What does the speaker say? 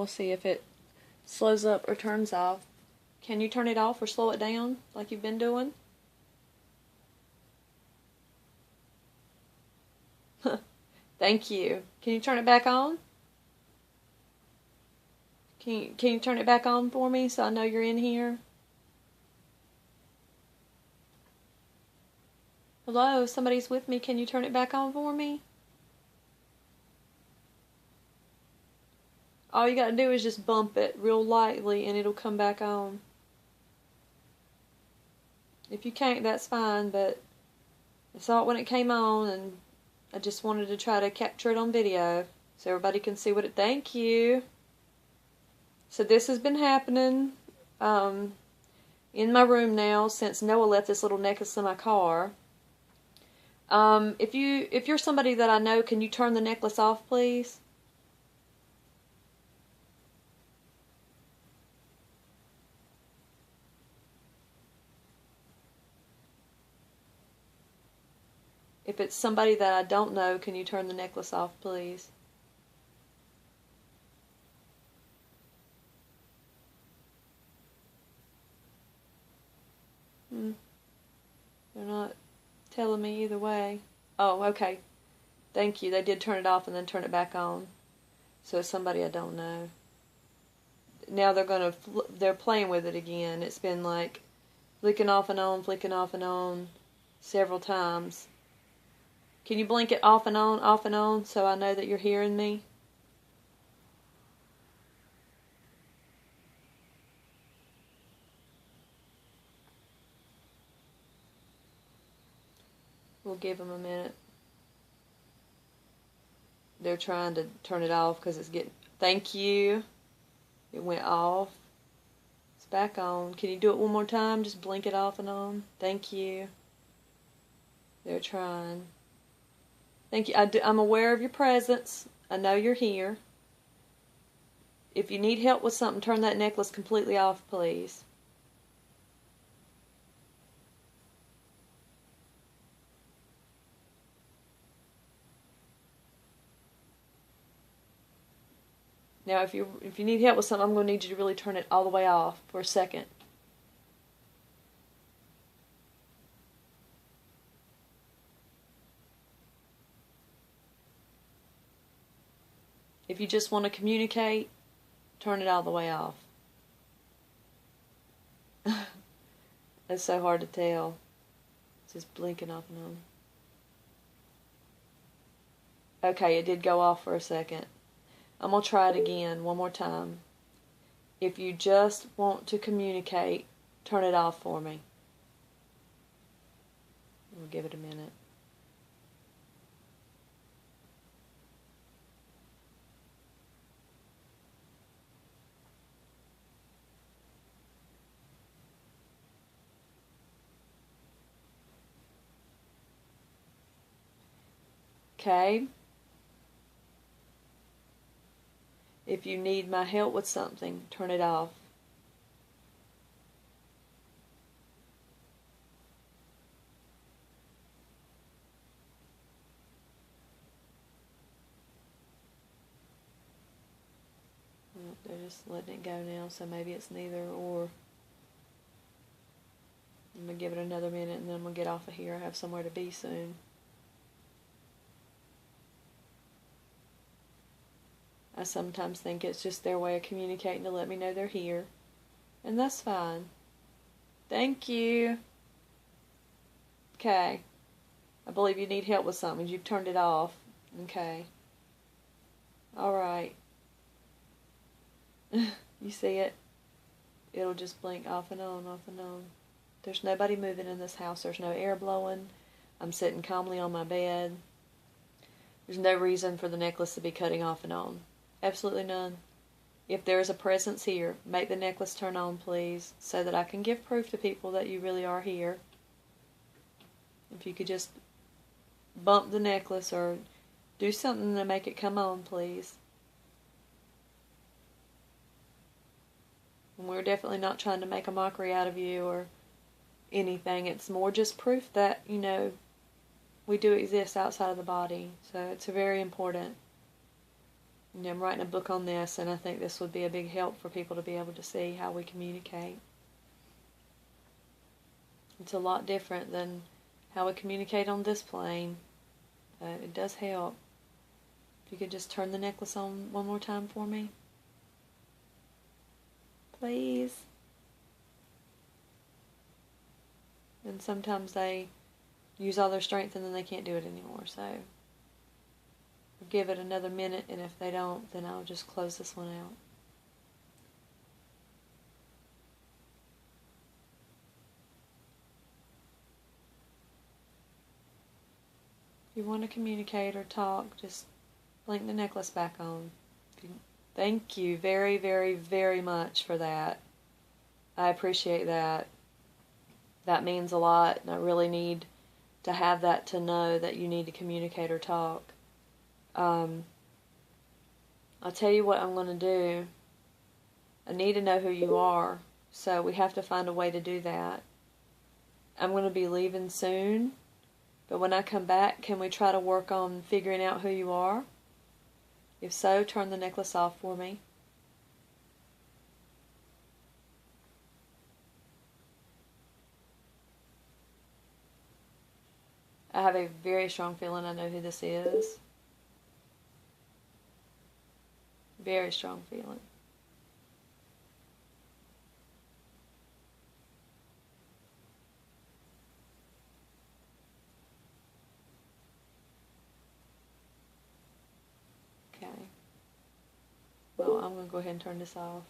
We'll see if it slows up or turns off. Can you turn it off or slow it down like you've been doing? Thank you. Can you turn it back on? Can you turn it back on for me so I know you're in here? Hello, somebody's with me. Can you turn it back on for me? All you gotta do is just bump it real lightly and it'll come back on. If you can't, that's fine, but I saw it when it came on and I just wanted to try to capture it on video so everybody can see what it... Thank you. So this has been happening in my room now since Noah left this little necklace in my car. If you're somebody that I know, can you turn the necklace off, please? If it's somebody that I don't know, can you turn the necklace off, please? They're not telling me either way. Oh, okay. Thank you. They did turn it off and then turn it back on. So it's somebody I don't know. Now they're playing with it again. It's been like flicking off and on several times. Can you blink it off and on, so I know that you're hearing me? We'll give them a minute. They're trying to turn it off because it's getting... Thank you. It went off. It's back on. Can you do it one more time? Just blink it off and on. Thank you. They're trying. Thank you. I'm aware of your presence. I know you're here. If you need help with something, turn that necklace completely off, please. Now, if you need help with something, I'm going to need you to really turn it all the way off for a second. If you just want to communicate, turn it all the way off. It's so hard to tell. It's just blinking off and on. Okay, it did go off for a second. I'm going to try it again one more time. If you just want to communicate, turn it off for me. We'll give it a minute. Okay. If you need my help with something, turn it off. Well, they're just letting it go now, so maybe it's neither or. I'm going to give it another minute and then I'm going to get off of here. I have somewhere to be soon. I sometimes think it's just their way of communicating to let me know they're here. And that's fine. Thank you. Okay. I believe you need help with something. You've turned it off. Okay. Alright. You see it? It'll just blink off and on, off and on. There's nobody moving in this house. There's no air blowing. I'm sitting calmly on my bed. There's no reason for the necklace to be cutting off and on. Absolutely none. If there is a presence here, make the necklace turn on, please, so that I can give proof to people that you really are here. If you could just bump the necklace or do something to make it come on, please. And we're definitely not trying to make a mockery out of you or anything. It's more just proof that, you know, we do exist outside of the body. So it's very important. I'm writing a book on this, and I think this would be a big help for people to be able to see how we communicate. It's a lot different than how we communicate on this plane, but it does help. If you could just turn the necklace on one more time for me. Please. And sometimes they use all their strength and then they can't do it anymore, so I'll give it another minute, and if they don't, then I'll just close this one out. If you want to communicate or talk, just blink the necklace back on. Thank you very, very, very much for that. I appreciate that. That means a lot, and I really need to have that to know that you need to communicate or talk. I'll tell you what I'm going to do. I need to know who you are, so we have to find a way to do that. I'm going to be leaving soon, but when I come back, can we try to work on figuring out who you are? If so, turn the necklace off for me. I have a very strong feeling I know who this is. Very strong feeling. Okay. Well, I'm going to go ahead and turn this off.